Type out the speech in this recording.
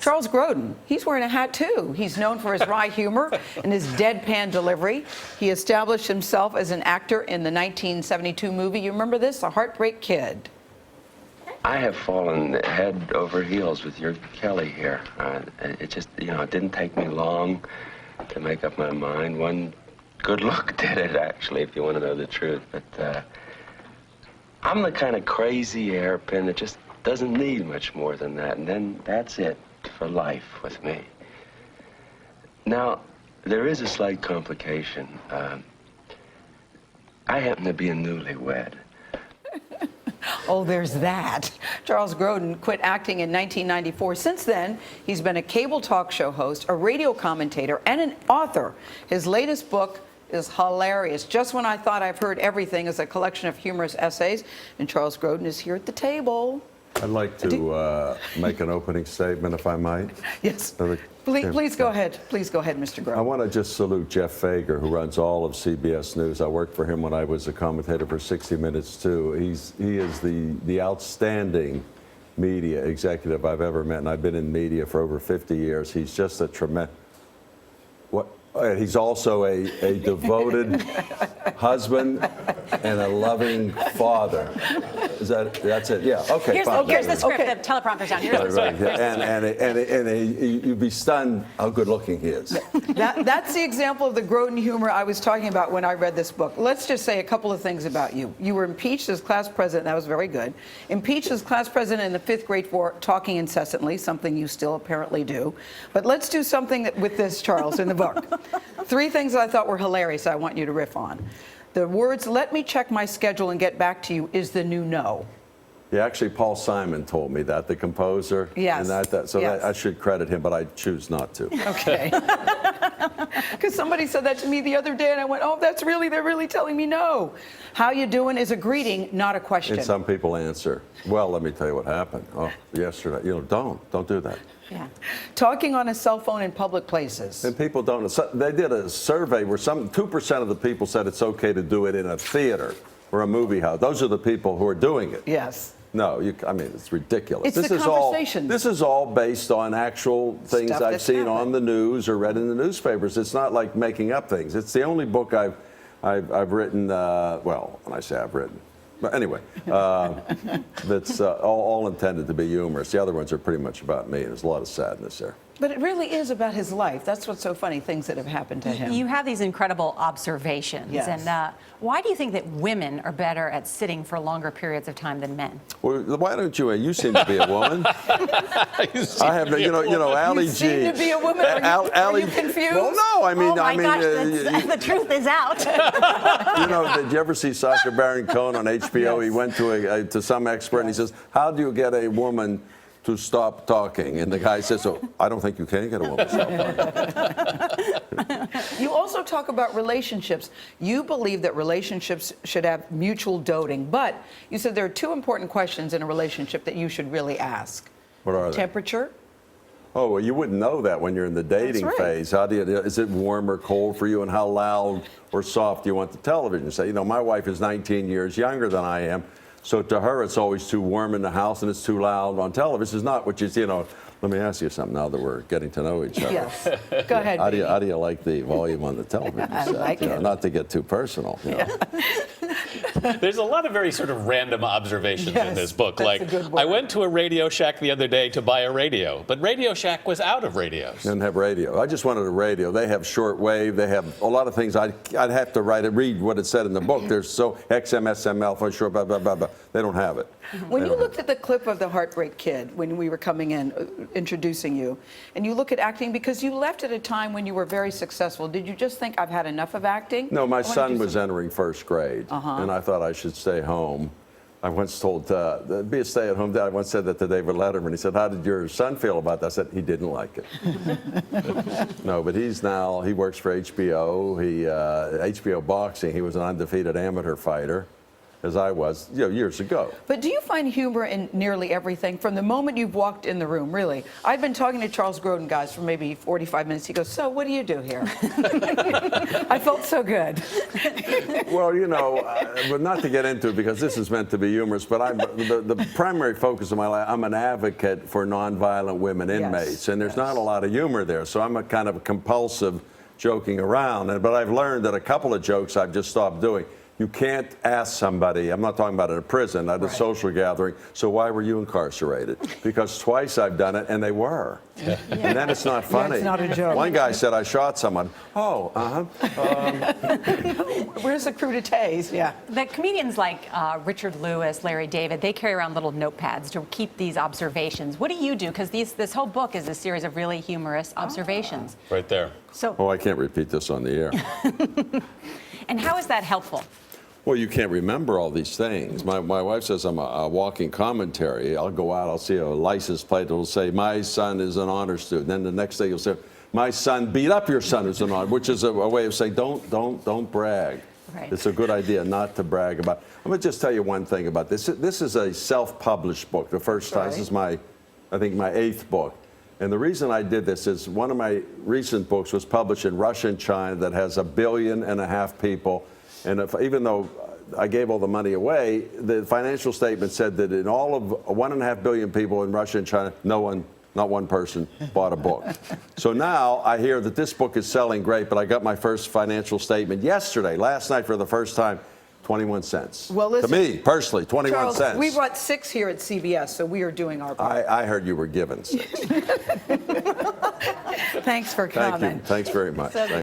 Charles Grodin, he's wearing a hat too. He's known for his wry humor and his deadpan delivery. He established himself as an actor in the 1972 movie, you remember this, The Heartbreak Kid. I have fallen head over heels with your Kelly here. It just, it didn't take me long to make up my mind. One good look did it, actually, if you want to know the truth. But I'm the kind of crazy hairpin that just doesn't need much more than that, and then that's it for life with me. Now, there is a slight complication. I happen to be a newlywed. Oh, there's that. Charles Grodin quit acting in 1994. Since then, he's been a cable talk show host, a radio commentator, and an author. His latest book is hilarious. Just When I Thought I've Heard Everything is a collection of humorous essays, and Charles Grodin is here at the table. I'd like to make an opening statement, if I might. Yes. Please go ahead. Please go ahead, Mr. Grodin. I want to just salute Jeff Fager, who runs all of CBS News. I worked for him when I was a commentator for 60 Minutes, too. He is the outstanding media executive I've ever met, and I've been in media for over 50 years. He's just a tremendous... He's also a devoted husband and a loving father. That's it? Yeah. Okay. Here's the script. Okay. The teleprompter's down. Here's the script. And you'd be stunned how good looking he is. That's the example of the Grodin humor I was talking about when I read this book. Let's just say a couple of things about you. You were impeached as class president. That was very good. Impeached as class president in the 5th grade for talking incessantly, something you still apparently do. But let's do something with this, Charles, in the book. 3 things that I thought were hilarious I want you to riff on. The words, "let me check my schedule and get back to you," is the new no. Yeah, actually, Paul Simon told me that, the composer. Yes. And so yes. I should credit him, but I choose not to. Okay. Because somebody said that to me the other day, and I went, oh, they're really telling me no. How you doing is a greeting, not a question. And some people answer, well, let me tell you what happened. Oh, yesterday. Don't do that. Yeah. Talking on a cell phone in public places. And people don't. They did a survey where 2% of the people said it's okay to do it in a theater or a movie house. Those are the people who are doing it. Yes. No, it's ridiculous. It's the conversation. This is all based on actual things I've seen on the news or read in the newspapers. It's not like making up things. It's the only book I've written. Well, when I say I've written. But anyway, that's all intended to be humorous. The other ones are pretty much about me. There's a lot of sadness there. But it really is about his life. That's what's so funny, things that have happened to him. You have these incredible observations. Yes. And why do you think that women are better at sitting for longer periods of time than men? Well, why don't you? You seem to be a woman. I have, Ali G. You seem to be a woman. Are you confused? Well, no, oh my gosh, the truth is out. Did you ever see Sacha Baron Cohen on HBO? Yes. He went to some expert and he says, "How do you get a woman to stop talking?" And the guy says, "Oh, I don't think you can get a woman to stop talking." You also talk about relationships. You believe that relationships should have mutual doting, but you said there are 2 important questions in a relationship that you should really ask. What are they? Temperature. Oh, well, you wouldn't know that when you're in the dating phase. Is it warm or cold for you, and how loud or soft do you want the television? Say, my wife is 19 years younger than I am. So to her, it's always too warm in the house and it's too loud on television. It's not what let me ask you something now that we're getting to know each other. Yes. Go ahead. How do you like the volume on the television set? Like it. Not to get too personal. There's a lot of very sort of random observations in this book. Like, I went to a Radio Shack the other day to buy a radio, but Radio Shack was out of radios. Didn't have radio. I just wanted a radio. They have shortwave. They have a lot of things. I'd have to read what it said in the book. There's XM, SM, alpha, short, blah, blah, blah, blah. They don't have it. When you looked at the clip of The Heartbreak Kid, when we were coming in, introducing you, and you look at acting, because you left at a time when you were very successful, did you just think, I've had enough of acting? No, my son was entering 1st grade, and I thought I should stay home. I once told, be a stay-at-home dad. I once said that to David Letterman. He said, how did your son feel about that? I said, he didn't like it. No, but he works for HBO. HBO Boxing. He was an undefeated amateur fighter. as I was, years ago. But do you find humor in nearly everything from the moment you've walked in the room, really? I've been talking to Charles Grodin, guys, for maybe 45 minutes. He goes, so what do you do here? I felt so good. Well, but not to get into it because this is meant to be humorous, but the primary focus of my life, I'm an advocate for nonviolent women inmates, and there's not a lot of humor there, so I'm a kind of compulsive joking around. But I've learned that a couple of jokes I've just stopped doing. You can't ask somebody, I'm not talking about at a prison, at a social gathering, so why were you incarcerated? Because twice I've done it, and they were. Yeah. And then it's not funny. It's not a joke. One guy said, I shot someone. Oh, Where's the crudité? Yeah. The comedians like Richard Lewis, Larry David, they carry around little notepads to keep these observations. What do you do? Because this whole book is a series of really humorous observations. Right there. So, I can't repeat this on the air. and how is that helpful? Well, you can't remember all these things. My wife says I'm a walking commentary. I'll go out, I'll see a license plate that will say, my son is an honor student. Then the next day you'll say, my son beat up your son who's an honor, which is a way of saying, don't brag. Right. It's a good idea not to brag about. I'm going to just tell you one thing about this. This is a self-published book. The first time, this is I think my 8th book. And the reason I did this is one of my recent books was published in Russia and China that has 1.5 billion people. And even though I gave all the money away, the financial statement said that in all of 1.5 billion people in Russia and China, not one person bought a book. So now I hear that this book is selling great, but I got my first financial statement last night for the first time, 21 cents. Well, listen, to me, personally, 21 Charles, cents. we brought 6 here at CBS, so we are doing our part. I heard you were given 6. Thanks for coming. Thank you. Thanks very much.